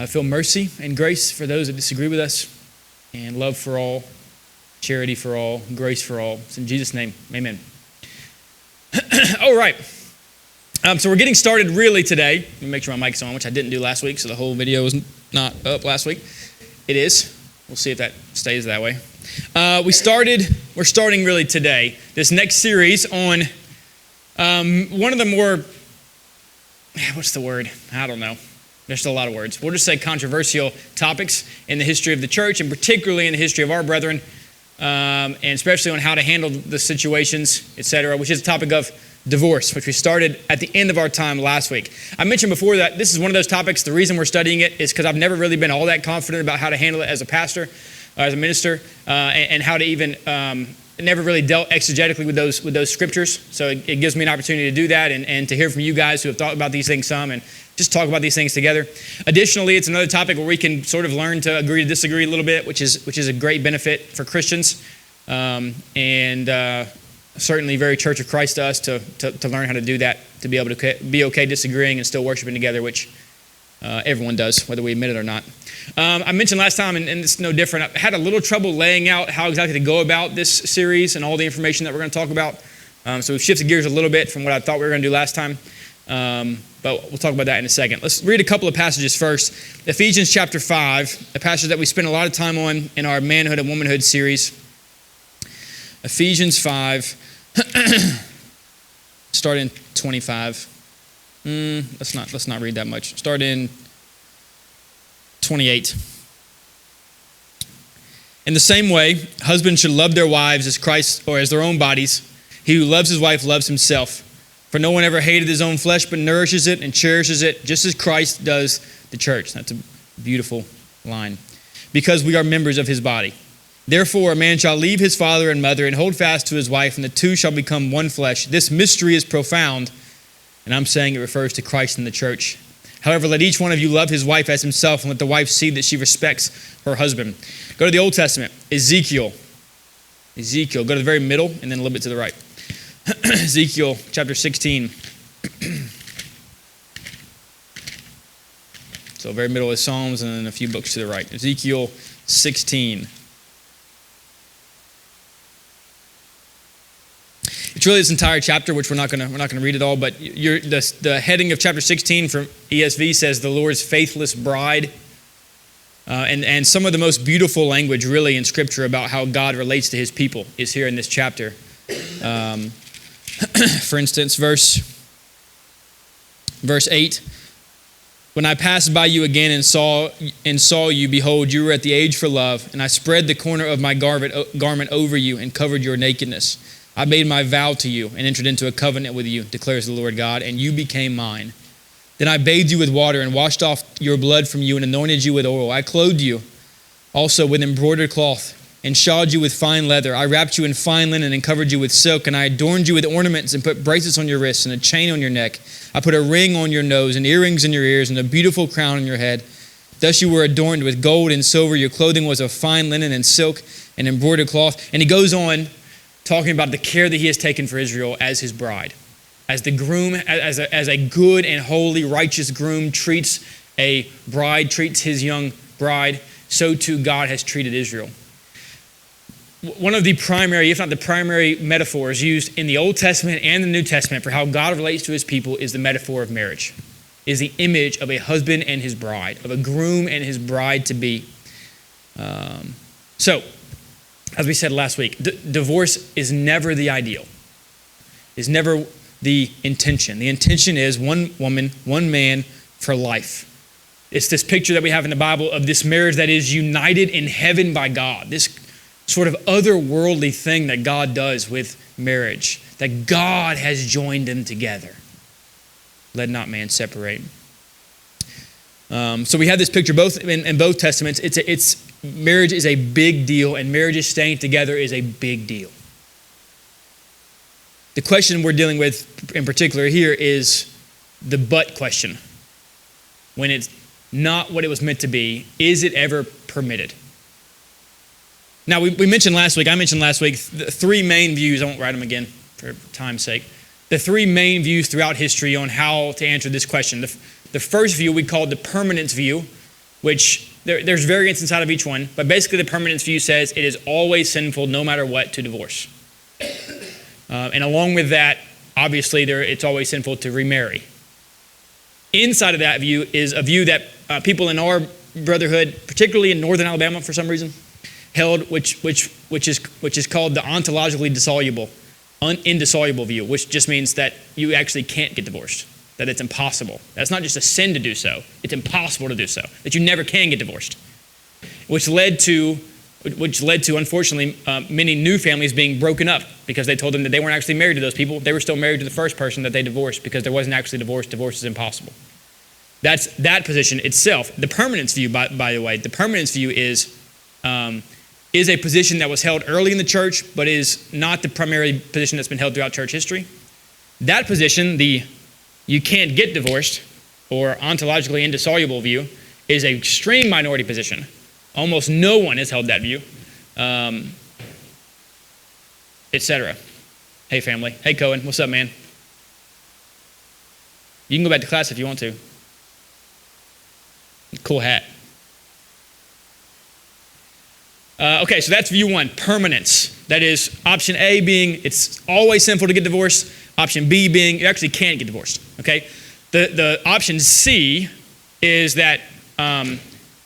I feel mercy and grace for those that disagree with us, and love for all, charity for all, grace for all. It's in Jesus' name, amen. All right. So we're getting started really today. Let me make sure my mic's on, which I didn't do last week, so the whole video was not up last week. It is. We'll see if that stays that way. We're starting really today, this next series on one of the more, what's the word? I don't know. There's a lot of words. We'll just say controversial topics in the history of the church, and particularly in the history of our brethren, and especially on how to handle the situations, etc., which is the topic of divorce, which we started at the end of our time last week. I mentioned before that this is one of those topics, the reason we're studying it is because I've never really been all that confident about how to handle it as a pastor, as a minister, and how to even, never really dealt exegetically with those scriptures. So it gives me an opportunity to do that and to hear from you guys who have thought about these things some and just talk about these things together. Additionally, it's another topic where we can sort of learn to agree to disagree a little bit, which is a great benefit for Christians, and certainly very Church of Christ to us to learn how to do that, to be able to be okay disagreeing and still worshiping together, which everyone does, whether we admit it or not. I mentioned last time, and it's no different, I had a little trouble laying out how exactly to go about this series and all the information that we're going to talk about. So we've shifted gears a little bit from what I thought we were going to do last time. But we'll talk about that in a second. Let's read a couple of passages first. Ephesians chapter 5, a passage that we spent a lot of time on in our Manhood and Womanhood series. Ephesians 5, start in 25. Let's not read that much. Start in 28. In the same way, husbands should love their wives as Christ or as their own bodies. He who loves his wife loves himself. For no one ever hated his own flesh, but nourishes it and cherishes it, just as Christ does the church. That's a beautiful line. Because we are members of his body. Therefore, a man shall leave his father and mother and hold fast to his wife, and the two shall become one flesh. This mystery is profound, and I'm saying it refers to Christ and the church. However, let each one of you love his wife as himself, and let the wife see that she respects her husband. Go to the Old Testament, Ezekiel. Go to the very middle, and then a little bit to the right. Ezekiel chapter 16. So very middle is Psalms, and then a few books to the right. Ezekiel 16. It's really this entire chapter, which we're not going to read it all, but the heading of chapter 16 from ESV says the Lord's faithless bride, and some of the most beautiful language really in Scripture about how God relates to his people is here in this chapter. For instance, verse 8, when I passed by you again and saw you, behold, you were at the age for love, and I spread the corner of my garment over you and covered your nakedness. I made my vow to you and entered into a covenant with you, declares the Lord God, and you became mine. Then I bathed you with water and washed off your blood from you and anointed you with oil. I clothed you also with embroidered cloth and shod you with fine leather. I wrapped you in fine linen and covered you with silk, and I adorned you with ornaments and put bracelets on your wrists and a chain on your neck. I put a ring on your nose and earrings in your ears and a beautiful crown on your head. Thus you were adorned with gold and silver. Your clothing was of fine linen and silk and embroidered cloth. And he goes on talking about the care that he has taken for Israel as his bride. As the groom, as a good and holy, righteous groom treats a bride, treats his young bride, so too God has treated Israel. One of the primary, if not the primary metaphors used in the Old Testament and the New Testament for how God relates to his people is the metaphor of marriage, is the image of a husband and his bride, of a groom and his bride-to-be. So, as we said last week, divorce is never the ideal, is never the intention. The intention is one woman, one man for life. It's this picture that we have in the Bible of this marriage that is united in heaven by God, this sort of otherworldly thing that God does with marriage, that God has joined them together. Let not man separate. So we have this picture both in both testaments. It's marriage is a big deal, and marriages staying together is a big deal. The question we're dealing with in particular here is the but question. When it's not what it was meant to be, is it ever permitted? Now, I mentioned last week, the three main views. I won't write them again for time's sake. The three main views throughout history on how to answer this question. The first view we called the permanence view, which there's variance inside of each one, but basically the permanence view says it is always sinful no matter what to divorce. And along with that, obviously it's always sinful to remarry. Inside of that view is a view that people in our brotherhood, particularly in northern Alabama for some reason, held, which is called the ontologically indissoluble view, which just means that you actually can't get divorced, that it's impossible. That's not just a sin to do so, it's impossible to do so, that you never can get divorced, which led to, unfortunately, many new families being broken up because they told them that they weren't actually married to those people. They were still married to the first person that they divorced because there wasn't actually divorce. Divorce is impossible. That's that position itself. The permanence view, by the way, the permanence view is a position that was held early in the church, but is not the primary position that's been held throughout church history. That position, the you can't get divorced, or ontologically indissoluble view, is a extreme minority position. Almost no one has held that view, etc. Hey, family. Hey, Cohen. What's up, man? You can go back to class if you want to. Cool hat. Okay, so that's view one, permanence. That is option A being it's always sinful to get divorced. Option B being you actually can't get divorced. Okay, the option C is that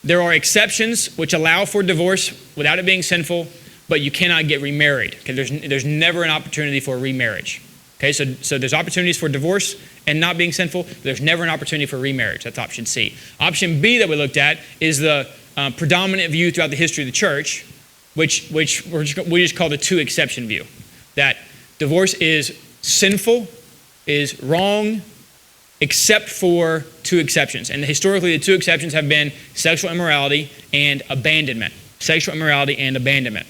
there are exceptions which allow for divorce without it being sinful, but you cannot get remarried. Okay, there's never an opportunity for remarriage. Okay, so there's opportunities for divorce and not being sinful, but there's never an opportunity for remarriage. That's option C. Option B that we looked at is the predominant view throughout the history of the church, which we just call the two exception view. That divorce is sinful, is wrong, except for two exceptions. And historically, the two exceptions have been sexual immorality and abandonment. Sexual immorality and abandonment.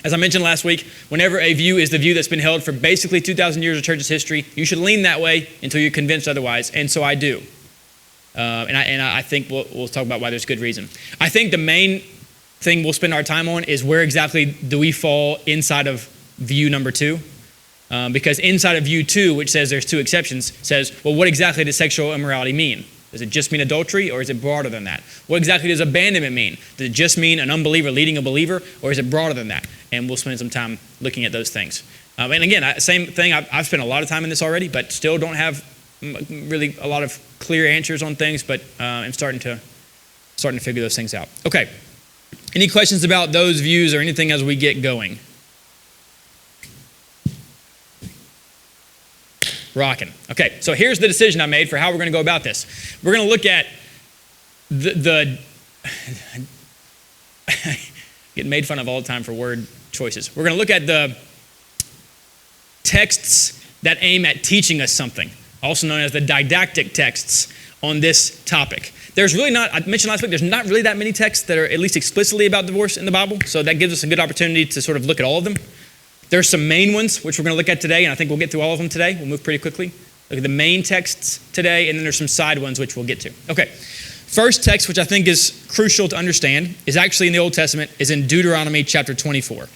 As I mentioned last week, whenever a view is the view that's been held for basically 2,000 years of church's history, you should lean that way until you're convinced otherwise, and so I do. And I think we'll talk about why there's good reason. I think the main thing we'll spend our time on is where exactly do we fall inside of view number two? Because inside of view two, which says there's two exceptions, says, well, what exactly does sexual immorality mean? Does it just mean adultery, or is it broader than that? What exactly does abandonment mean? Does it just mean an unbeliever leading a believer, or is it broader than that? And we'll spend some time looking at those things. And again, same thing, I've spent a lot of time in this already, but still don't have really a lot of clear answers on things, but I'm starting to figure those things out. Okay, any questions about those views or anything as we get going? Rocking. Okay, so here's the decision I made for how we're going to go about this. We're going to look at the getting made fun of all the time for word choices. We're going to look at the texts that aim at teaching us something, also known as the didactic texts on this topic. There's really not, I mentioned last week, there's not really that many texts that are at least explicitly about divorce in the Bible, so that gives us a good opportunity to sort of look at all of them. There's some main ones, which we're going to look at today, and I think we'll get through all of them today. We'll move pretty quickly. Look at the main texts today, and then there's some side ones, which we'll get to. Okay, first text, which I think is crucial to understand, is actually in the Old Testament, is in Deuteronomy chapter 24.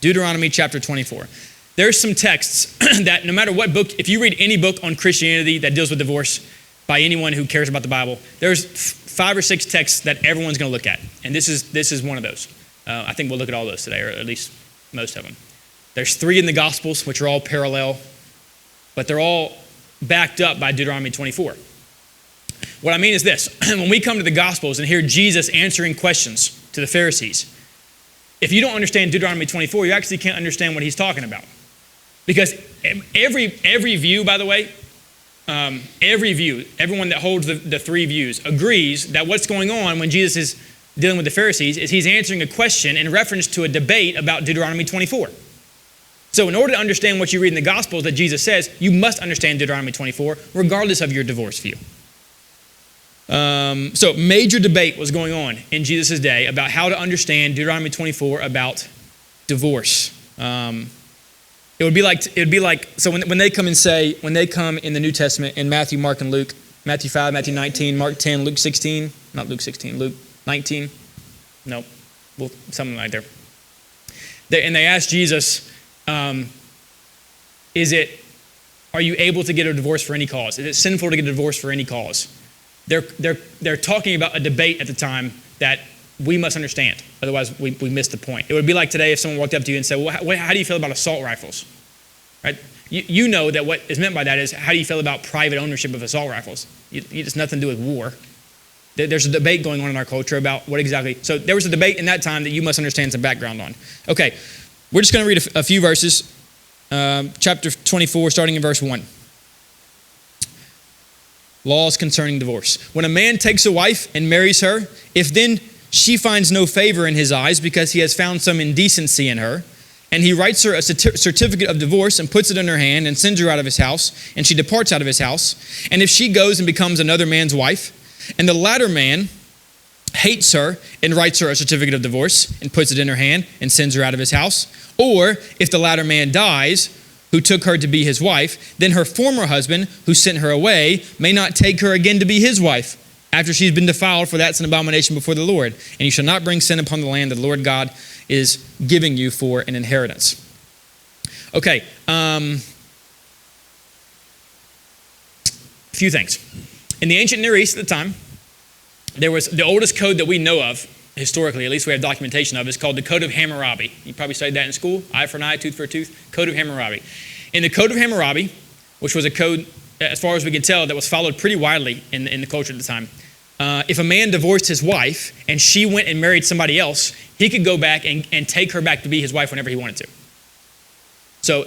Deuteronomy chapter 24. There's some texts that no matter what book, if you read any book on Christianity that deals with divorce by anyone who cares about the Bible, there's 5 or 6 texts that everyone's going to look at, and this is one of those. I think we'll look at all those today, or at least most of them. There's 3 in the Gospels, which are all parallel, but they're all backed up by Deuteronomy 24. What I mean is this. When we come to the Gospels and hear Jesus answering questions to the Pharisees, if you don't understand Deuteronomy 24, you actually can't understand what he's talking about. Because every view, by the way, everyone that holds the 3 views agrees that what's going on when Jesus is dealing with the Pharisees is he's answering a question in reference to a debate about Deuteronomy 24. So in order to understand what you read in the Gospels that Jesus says, you must understand Deuteronomy 24, regardless of your divorce view. So major debate was going on in Jesus' day about how to understand Deuteronomy 24 about divorce. It would be like so when they come in the New Testament in Matthew, Mark, and Luke, Matthew 5, Matthew 19, Mark 10, Luke 16, not Luke 16, Luke 19, no, well, something like there. And they asked Jesus, are you able to get a divorce for any cause? Is it sinful to get a divorce for any cause? they're talking about a debate at the time that we must understand. Otherwise, we miss the point. It would be like today if someone walked up to you and said, well, how do you feel about assault rifles? Right? You know that what is meant by that is, how do you feel about private ownership of assault rifles? It's nothing to do with war. There's a debate going on in our culture about what exactly. So there was a debate in that time that you must understand some background on. Okay, we're just going to read a few verses. Chapter 24, starting in verse 1. Laws concerning divorce. When a man takes a wife and marries her, if then she finds no favor in his eyes because he has found some indecency in her, and he writes her a certificate of divorce and puts it in her hand and sends her out of his house, and she departs out of his house, and if she goes and becomes another man's wife, and the latter man hates her and writes her a certificate of divorce and puts it in her hand and sends her out of his house, or if the latter man dies, who took her to be his wife, then her former husband, who sent her away, may not take her again to be his wife, after she's been defiled, for that's an abomination before the Lord. And you shall not bring sin upon the land that the Lord God is giving you for an inheritance. Okay, a few things. In the ancient Near East at the time, there was the oldest code that we know of, historically, at least we have documentation of, is called the Code of Hammurabi. You probably studied that in school, eye for an eye, tooth for a tooth, Code of Hammurabi. In the Code of Hammurabi, which was a code, as far as we can tell, that was followed pretty widely in the culture at the time, if a man divorced his wife and she went and married somebody else, he could go back and take her back to be his wife whenever he wanted to. So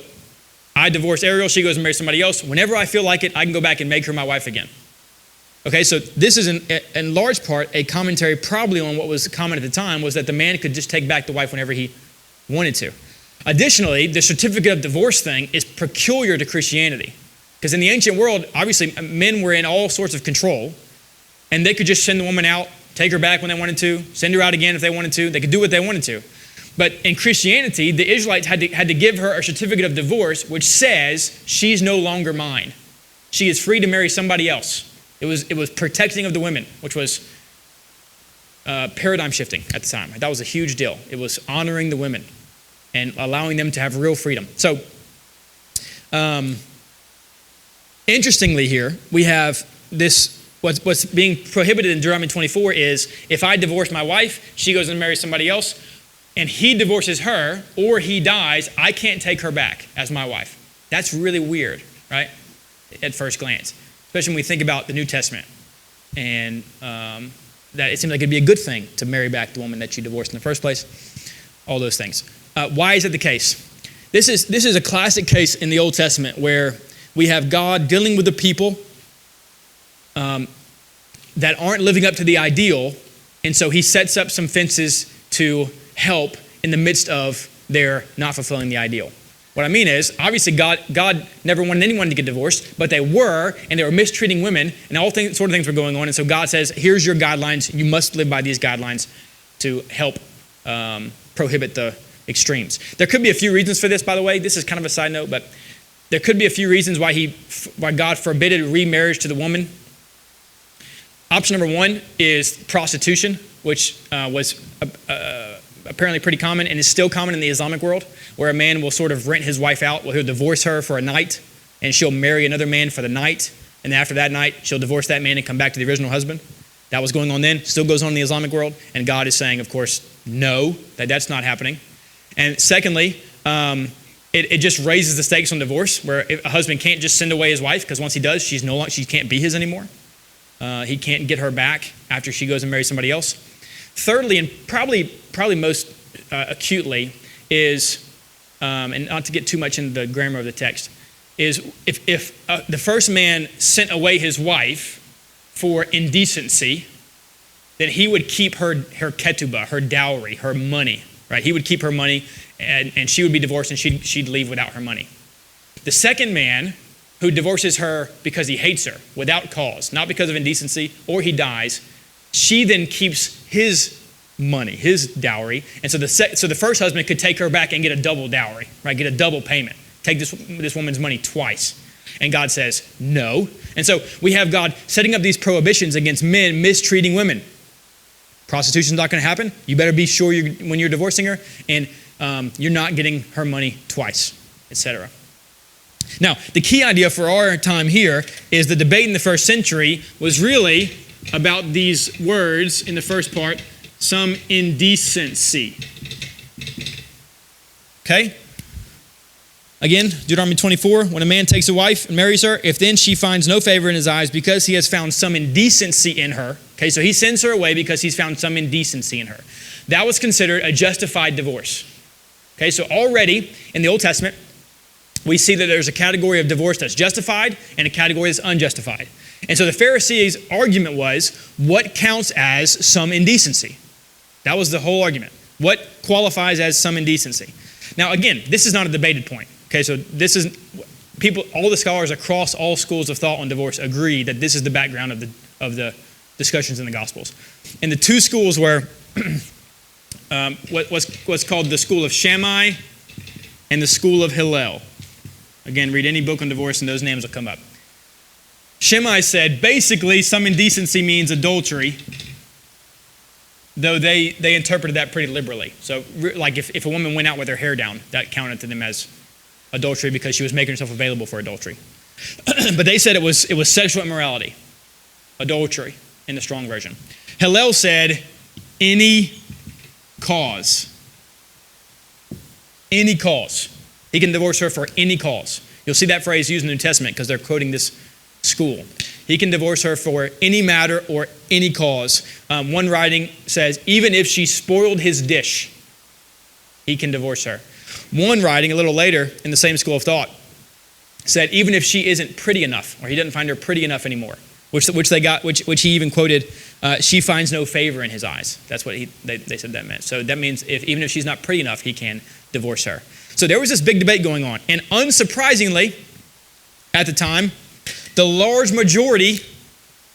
I divorce Ariel, she goes and marries somebody else. Whenever I feel like it, I can go back and make her my wife again. Okay, so this is in large part a commentary probably on what was common at the time, was that the man could just take back the wife whenever he wanted to. Additionally, the certificate of divorce thing is peculiar to Christianity. Because in the ancient world, obviously, men were in all sorts of control, and they could just send the woman out, take her back when they wanted to, send her out again if they wanted to. They could do what they wanted to. But in Christianity, the Israelites had to give her a certificate of divorce, which says she's no longer mine. She is free to marry somebody else. It was protecting of the women, which was paradigm shifting at the time. That was a huge deal. It was honoring the women and allowing them to have real freedom. So, interestingly here, we have this, what's being prohibited in Deuteronomy 24 is, if I divorce my wife, she goes and marries somebody else, and he divorces her, or he dies, I can't take her back as my wife. That's really weird, right? At first glance. Especially when we think about the New Testament, and that it seems like it'd be a good thing to marry back the woman that you divorced in the first place. All those things. Why is it the case? This is a classic case in the Old Testament where we have God dealing with the people that aren't living up to the ideal, and so he sets up some fences to help in the midst of their not fulfilling the ideal. What I mean is, obviously God never wanted anyone to get divorced, but they were, and they were mistreating women, and all sort of things were going on. And so God says, here's your guidelines. You must live by these guidelines to help prohibit the extremes. There could be a few reasons for this, by the way. This is kind of a side note, but there could be a few reasons why God forbade remarriage to the woman. Option number one is prostitution, which was apparently pretty common and is still common in the Islamic world, where a man will sort of rent his wife out. Well, he'll divorce her for a night, and she'll marry another man for the night, and after that night, she'll divorce that man and come back to the original husband. That was going on then, still goes on in the Islamic world, and God is saying, of course, no, that's not happening. And secondly, it just raises the stakes on divorce, where a husband can't just send away his wife, because once he does, she can't be his anymore. He can't get her back after she goes and marries somebody else. Thirdly, and probably most acutely, is, and not to get too much into the grammar of the text, is if the first man sent away his wife for indecency, then he would keep her ketubah, her dowry, her money, right? He would keep her money, and she would be divorced, and she'd leave without her money. The second man, who divorces her because he hates her without cause, not because of indecency, or he dies, she then keeps his money, his dowry, and so the first husband could take her back and get a double dowry, right? Get a double payment, take this woman's money twice. And God says no. And so we have God setting up these prohibitions against men mistreating women. Prostitution's not going to happen. You better be sure when you're divorcing her, and you're not getting her money twice, etc. Now, the key idea for our time here is the debate in the first century was really about these words in the first part, some indecency. Okay? Again, Deuteronomy 24, when a man takes a wife and marries her, if then she finds no favor in his eyes because he has found some indecency in her. Okay, so he sends her away because he's found some indecency in her. That was considered a justified divorce. Okay, so already in the Old Testament, we see that there's a category of divorce that's justified and a category that's unjustified. And so the Pharisees' argument was, what counts as some indecency? That was the whole argument. What qualifies as some indecency? Now again, this is not a debated point. Okay, so this is, all the scholars across all schools of thought on divorce agree that this is the background of the discussions in the Gospels. And the two schools were what's called the school of Shammai and the school of Hillel. Again, read any book on divorce and those names will come up. Shammai said, basically, some indecency means adultery, though they interpreted that pretty liberally. So, like if a woman went out with her hair down, that counted to them as adultery because she was making herself available for adultery. But they said it was sexual immorality, adultery in the Strong version. Hillel said, any cause. Any cause. He can divorce her for any cause. You'll see that phrase used in the New Testament because they're quoting this school. He can divorce her for any matter or any cause. One writing says, even if she spoiled his dish, he can divorce her. One writing a little later in the same school of thought said, even if she isn't pretty enough, or he doesn't find her pretty enough anymore, which he even quoted, she finds no favor in his eyes. That's what they said that meant. So that means even if she's not pretty enough, he can divorce her. So there was this big debate going on. And unsurprisingly, at the time, the large majority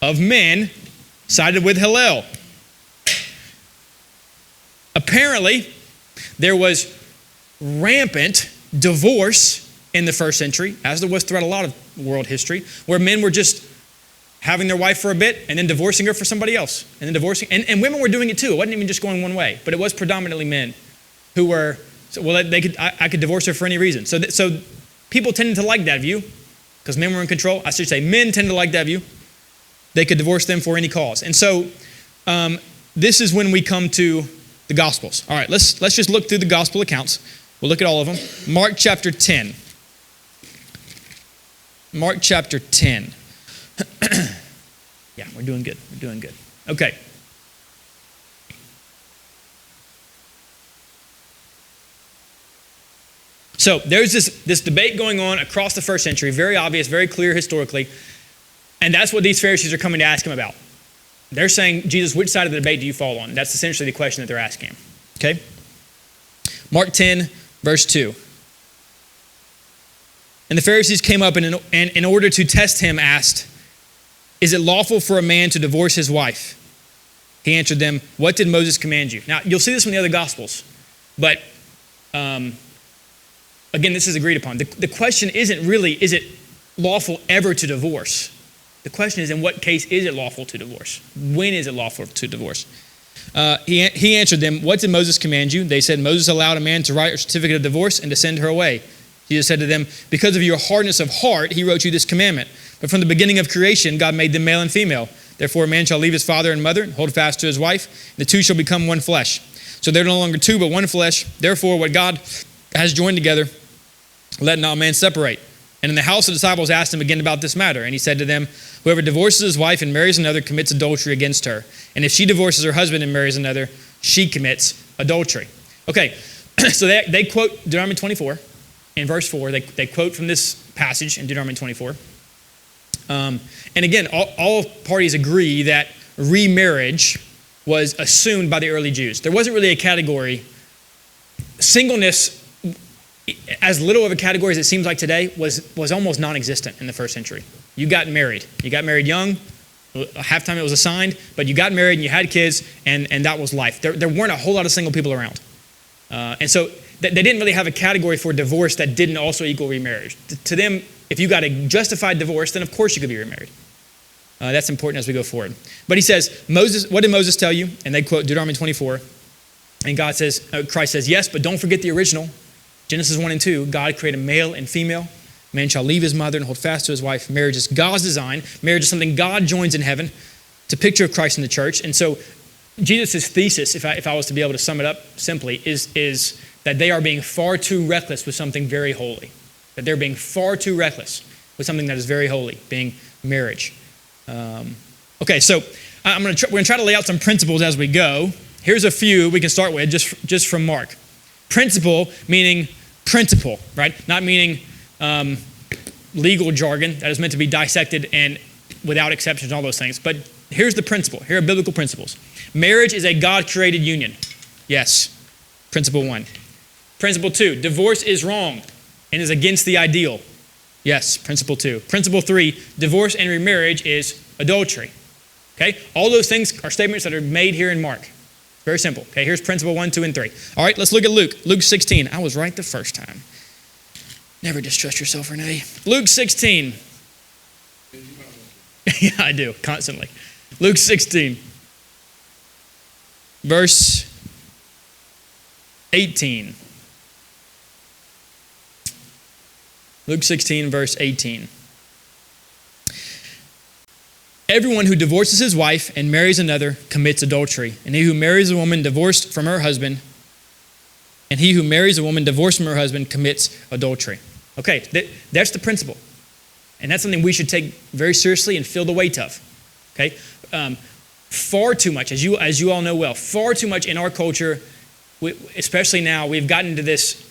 of men sided with Hillel. Apparently, there was rampant divorce in the first century, as there was throughout a lot of world history, where men were just having their wife for a bit and then divorcing her for somebody else, and then divorcing, and women were doing it too. It wasn't even just going one way, but it was predominantly men who were, I could divorce her for any reason. So people tended to like that view because men were in control. I should say men tended to like that view. They could divorce them for any cause. And so this is when we come to the Gospels. All right, let's just look through the Gospel accounts. We'll look at all of them. Mark chapter 10. Mark chapter 10. Yeah, we're doing good. We're doing good. Okay. So there's this debate going on across the first century, very obvious, very clear historically, and that's what these Pharisees are coming to ask him about. They're saying, Jesus, which side of the debate do you fall on? That's essentially the question that they're asking him. Okay? Mark 10, verse 2. And the Pharisees came up and in order to test him asked, is it lawful for a man to divorce his wife? He answered them, what did Moses command you? Now, you'll see this from the other Gospels, but again, this is agreed upon. The question isn't really, is it lawful ever to divorce? The question is, in what case is it lawful to divorce? When is it lawful to divorce? He answered them, what did Moses command you? They said, Moses allowed a man to write a certificate of divorce and to send her away. Jesus said to them, because of your hardness of heart, he wrote you this commandment. But from the beginning of creation, God made them male and female. Therefore, a man shall leave his father and mother and hold fast to his wife. And the two shall become one flesh. So they're no longer two, but one flesh. Therefore, what God has joined together, let not man separate. And in the house, the disciples asked him again about this matter. And he said to them, whoever divorces his wife and marries another commits adultery against her. And if she divorces her husband and marries another, she commits adultery. Okay, so they quote Deuteronomy 24. In verse 4, they quote from this passage in Deuteronomy 24. And again, all parties agree that remarriage was assumed by the early Jews. There wasn't really a category. Singleness, as little of a category as it seems like today, was almost non-existent in the first century. You got married. You got married young. Half time it was assigned, but you got married and you had kids, and that was life. There weren't a whole lot of single people around. And so they didn't really have a category for divorce that didn't also equal remarriage. To them, if you got a justified divorce, then of course you could be remarried. That's important as we go forward. But he says, Moses, what did Moses tell you? And they quote Deuteronomy 24. And Christ says, yes, but don't forget the original. Genesis 1 and 2, God created male and female. Man shall leave his mother and hold fast to his wife. Marriage is God's design. Marriage is something God joins in heaven. It's a picture of Christ in the church. And so Jesus' thesis, if I was to be able to sum it up simply, is that they are being far too reckless with something very holy. That they're being far too reckless with something that is very holy, being marriage. Okay, so we're going to try to lay out some principles as we go. Here's a few we can start with just from Mark. Principle meaning principle, right? Not meaning legal jargon that is meant to be dissected and without exceptions and all those things. But here's the principle. Here are biblical principles. Marriage is a God-created union. Yes, principle 1. Principle 2, divorce is wrong and is against the ideal. Yes, principle 2. Principle 3, divorce and remarriage is adultery. Okay, all those things are statements that are made here in Mark. Very simple. Okay, here's principle 1, 2, and 3. All right, let's look at Luke. Luke 16. I was right the first time. Never distrust yourself, Renee. Luke 16. Yeah, I do, constantly. Luke 16. Verse 18. Luke 16, verse 18. Everyone who divorces his wife and marries another commits adultery. And he who marries a woman divorced from her husband, commits adultery. Okay, that's the principle. And that's something we should take very seriously and feel the weight of. Okay? Far too much, as you all know well, far too much in our culture, especially now, we've gotten into this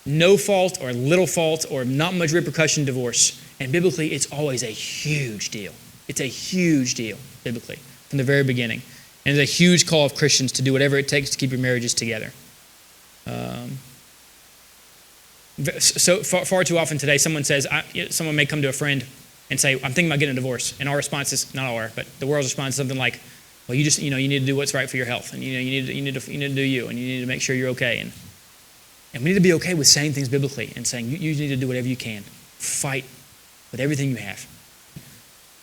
no fault or little fault or not much repercussion divorce. And biblically, it's always a huge deal. It's a huge deal, biblically, from the very beginning. And it's a huge call of Christians to do whatever it takes to keep your marriages together. So far too often today, someone may come to a friend and say, I'm thinking about getting a divorce. And our response is, not our, but the world's response is something like, well, you need to do what's right for your health. And you need to do you, and you need to make sure you're okay. And we need to be okay with saying things biblically and saying, you need to do whatever you can. Fight with everything you have.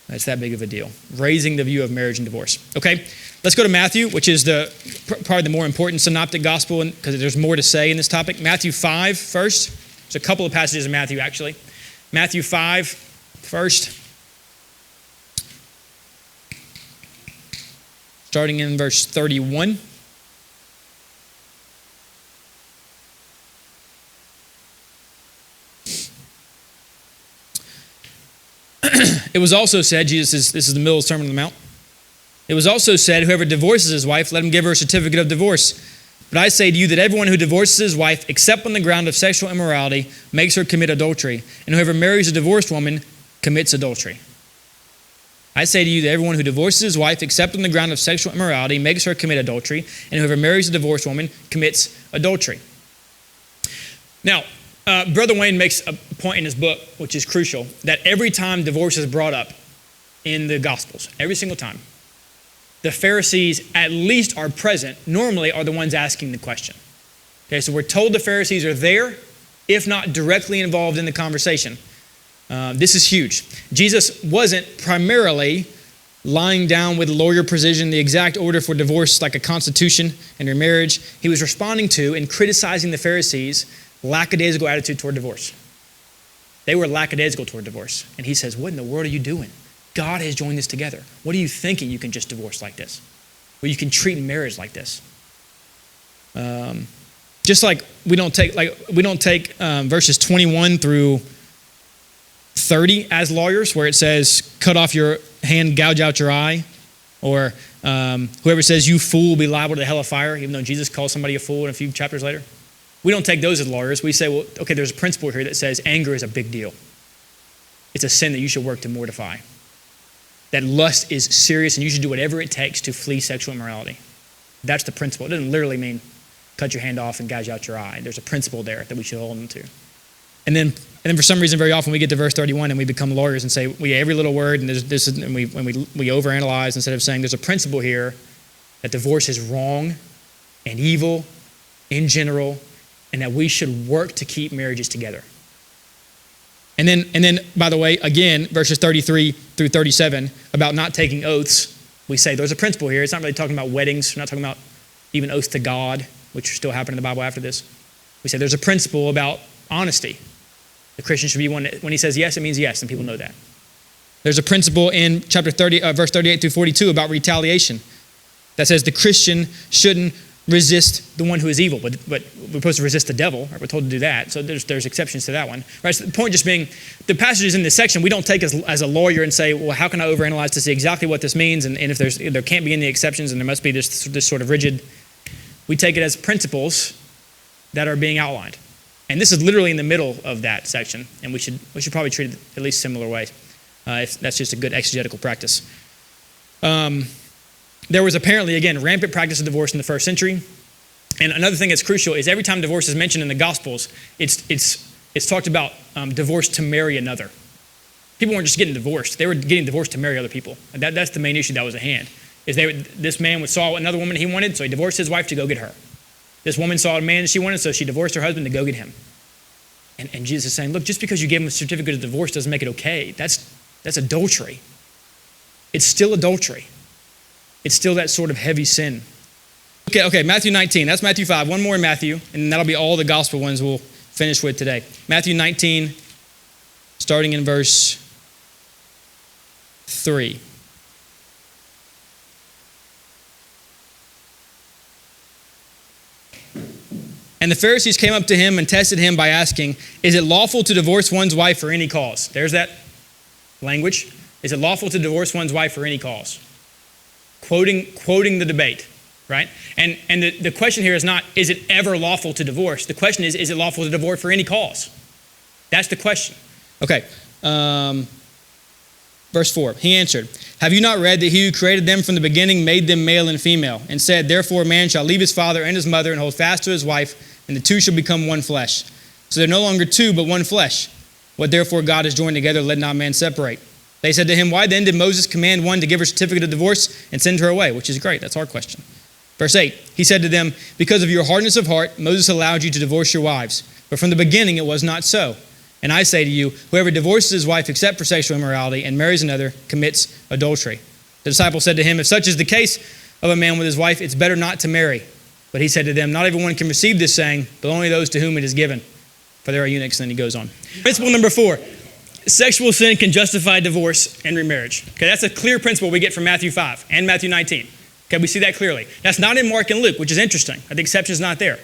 It's that big of a deal. Raising the view of marriage and divorce. Okay, let's go to Matthew, which is probably the more important synoptic gospel, because there's more to say in this topic. Matthew 5 first. There's a couple of passages in Matthew, actually. Matthew 5 first. Starting in verse 31. It was also said, this is the middle of the Sermon on the Mount. It was also said, whoever divorces his wife, let him give her a certificate of divorce. But I say to you that everyone who divorces his wife, except on the ground of sexual immorality, makes her commit adultery. And whoever marries a divorced woman commits adultery. I say to you that everyone who divorces his wife, except on the ground of sexual immorality, makes her commit adultery. And whoever marries a divorced woman commits adultery. Now, Brother Wayne makes a point in his book, which is crucial, that every time divorce is brought up in the Gospels, every single time, the Pharisees at least are present, normally are the ones asking the question. Okay, so we're told the Pharisees are there, if not directly involved in the conversation. This is huge. Jesus wasn't primarily lying down with lawyer precision the exact order for divorce like a constitution and remarriage. He was responding to and criticizing the Pharisees' lackadaisical attitude toward divorce. They were lackadaisical toward divorce. And he says, what in the world are you doing? God has joined this together. What are you thinking you can just divorce like this? Or you can treat marriage like this? Just like we don't take verses 21 through 30 as lawyers, where it says, cut off your hand, gouge out your eye, or whoever says you fool will be liable to the hell of fire, even though Jesus calls somebody a fool in a few chapters later. We don't take those as lawyers. We say, well, okay, there's a principle here that says anger is a big deal. It's a sin that you should work to mortify. That lust is serious and you should do whatever it takes to flee sexual immorality. That's the principle. It doesn't literally mean cut your hand off and gouge out your eye. There's a principle there that we should hold them to. And then for some reason, very often we get to verse 31 and we become lawyers and say, we every little word and we overanalyze instead of saying there's a principle here that divorce is wrong and evil in general, and that we should work to keep marriages together. And then, by the way, again, verses 33 through 37, about not taking oaths, we say there's a principle here. It's not really talking about weddings. We're not talking about even oaths to God, which still happen in the Bible after this. We say there's a principle about honesty. The Christian should be one that when he says yes, it means yes, and people know that. There's a principle in chapter 30, verse 38 through 42 about retaliation that says the Christian shouldn't resist the one who is evil, but we're supposed to resist the devil. Right? We're told to do that. So there's exceptions to that one. Right? So the point just being, the passages in this section, we don't take as a lawyer and say, well, how can I overanalyze to see exactly what this means? And if there can't be any exceptions and there must be this sort of rigid, we take it as principles that are being outlined. And this is literally in the middle of that section, and we should probably treat it at least similar way, if that's just a good exegetical practice. There was apparently, again, rampant practice of divorce in the first century. And another thing that's crucial is every time divorce is mentioned in the Gospels, it's talked about divorce to marry another. People weren't just getting divorced; they were getting divorced to marry other people. And that's the main issue that was at hand. This man saw another woman he wanted, so he divorced his wife to go get her. This woman saw a man she wanted, so she divorced her husband to go get him. And Jesus is saying, look, just because you gave him a certificate of divorce doesn't make it okay. That's adultery. It's still adultery. It's still that sort of heavy sin. Okay, Matthew 19. That's Matthew 5. One more in Matthew, and that'll be all the gospel ones we'll finish with today. Matthew 19, starting in verse 3. And the Pharisees came up to him and tested him by asking, is it lawful to divorce one's wife for any cause? There's that language. Is it lawful to divorce one's wife for any cause? Quoting the debate, right? And the question here is not, is it ever lawful to divorce? The question is it lawful to divorce for any cause? That's the question. Okay, verse 4. He answered, have you not read that he who created them from the beginning made them male and female, and said, therefore a man shall leave his father and his mother and hold fast to his wife, and the two shall become one flesh. So they're no longer two, but one flesh. What therefore God has joined together, let not man separate. They said to him, why then did Moses command one to give her a certificate of divorce and send her away? Which is great. That's our question. Verse 8, he said to them, because of your hardness of heart, Moses allowed you to divorce your wives. But from the beginning it was not so. And I say to you, whoever divorces his wife except for sexual immorality and marries another commits adultery. The disciple said to him, if such is the case of a man with his wife, it's better not to marry. But he said to them, not everyone can receive this saying, but only those to whom it is given. For there are eunuchs. And then he goes on. Principle number 4. Sexual sin can justify divorce and remarriage. Okay, that's a clear principle we get from Matthew 5 and Matthew 19. Okay, we see that clearly. That's not in Mark and Luke, which is interesting. The exception is not there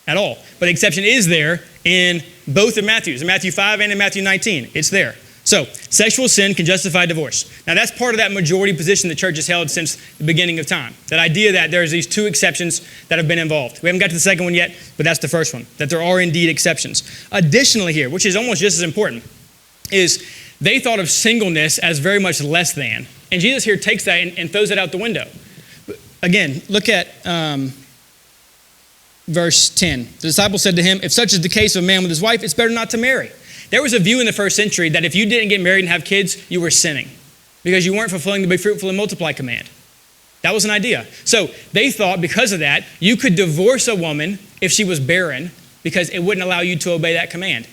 at all. But the exception is there in both of Matthew's, in Matthew 5 and in Matthew 19. It's there. So, sexual sin can justify divorce. Now, that's part of that majority position the church has held since the beginning of time. That idea that there's these two exceptions that have been involved. We haven't got to the second one yet, but that's the first one. That there are indeed exceptions. Additionally here, which is almost just as important, is they thought of singleness as very much less than. And Jesus here takes that and throws it out the window. Again, look at verse 10. The disciple said to him, if such is the case of a man with his wife, it's better not to marry. There was a view in the first century that if you didn't get married and have kids, you were sinning because you weren't fulfilling the be fruitful and multiply command. That was an idea. So they thought because of that, you could divorce a woman if she was barren because it wouldn't allow you to obey that command.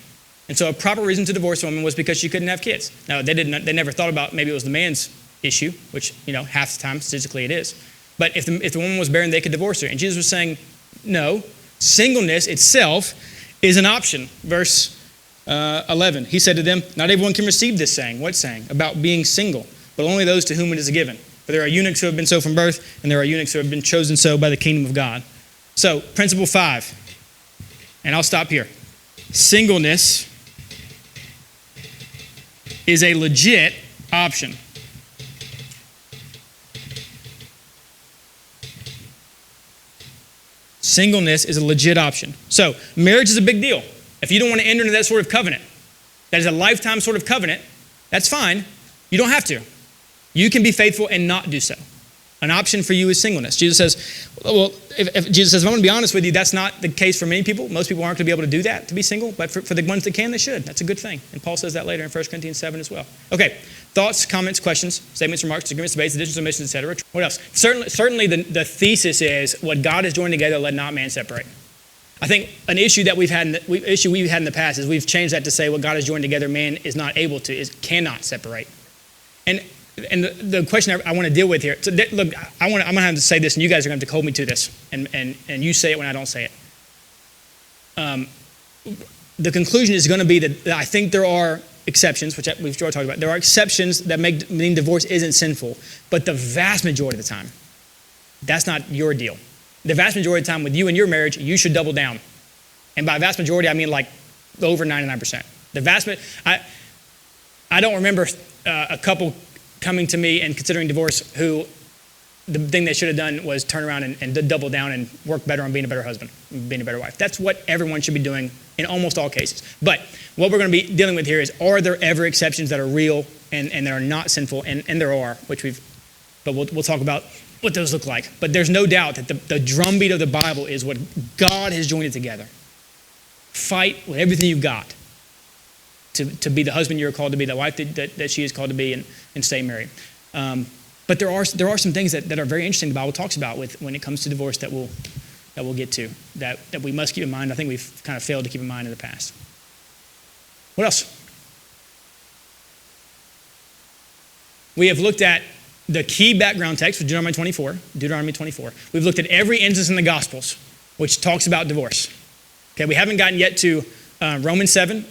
And so a proper reason to divorce a woman was because she couldn't have kids. Now, they never thought about maybe it was the man's issue, which, half the time statistically it is. But if the woman was barren, they could divorce her. And Jesus was saying, no, singleness itself is an option. Verse 11, he said to them, not everyone can receive this saying. What saying? About being single, but only those to whom it is given. For there are eunuchs who have been so from birth, and there are eunuchs who have been chosen so by the kingdom of God. So, principle 5, and I'll stop here. Singleness is a legit option. Singleness is a legit option. So, marriage is a big deal. If you don't want to enter into that sort of covenant, that is a lifetime sort of covenant, that's fine. You don't have to. You can be faithful and not do so. An option for you is singleness. Jesus says, if I'm going to be honest with you, that's not the case for many people. Most people aren't going to be able to do that, to be single. But for the ones that can, they should. That's a good thing. And Paul says that later in 1 Corinthians 7 as well. Okay, thoughts, comments, questions, statements, remarks, disagreements, debates, additions, omissions, etc. What else? Certainly the thesis is what God has joined together, let not man separate. I think an issue that we've had in the past is we've changed that to say what God has joined together, man is not able to, cannot separate. And the question I want to deal with here, so look, I'm going to have to say this, and you guys are going to have to hold me to this, and you say it when I don't say it. The conclusion is going to be that I think there are exceptions, which we've already talked about. There are exceptions that mean divorce isn't sinful, but the vast majority of the time, that's not your deal. The vast majority of the time with you and your marriage, you should double down. And by vast majority, I mean like over 99%. I don't remember a couple coming to me and considering divorce who the thing they should have done was turn around and double down and work better on being a better husband, being a better wife. That's what everyone should be doing in almost all cases. But what we're going to be dealing with here is, are there ever exceptions that are real and that are not sinful? And there are, but we'll talk about what those look like. But there's no doubt that the drumbeat of the Bible is what God has joined it together. Fight with everything you've got to be the husband you're called to be, the wife that she is called to be, and stay married. But there are some things that are very interesting the Bible talks about when it comes to divorce that we'll get to, that we must keep in mind. I think we've kind of failed to keep in mind in the past. What else? We have looked at the key background text for Deuteronomy 24. We've looked at every instance in the Gospels which talks about divorce. Okay, we haven't gotten yet to Romans 7,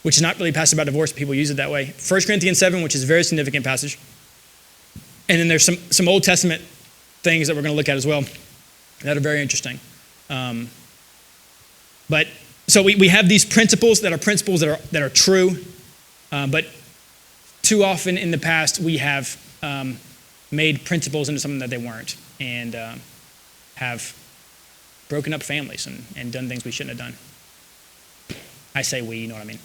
which is not really a passage about divorce, but people use it that way. 1 Corinthians 7, which is a very significant passage. And then there's some Old Testament things that we're going to look at as well that are very interesting. But so we have these principles that are true, but too often in the past we have made principles into something that they weren't, and have broken up families and done things we shouldn't have done. I say we, you know what I mean.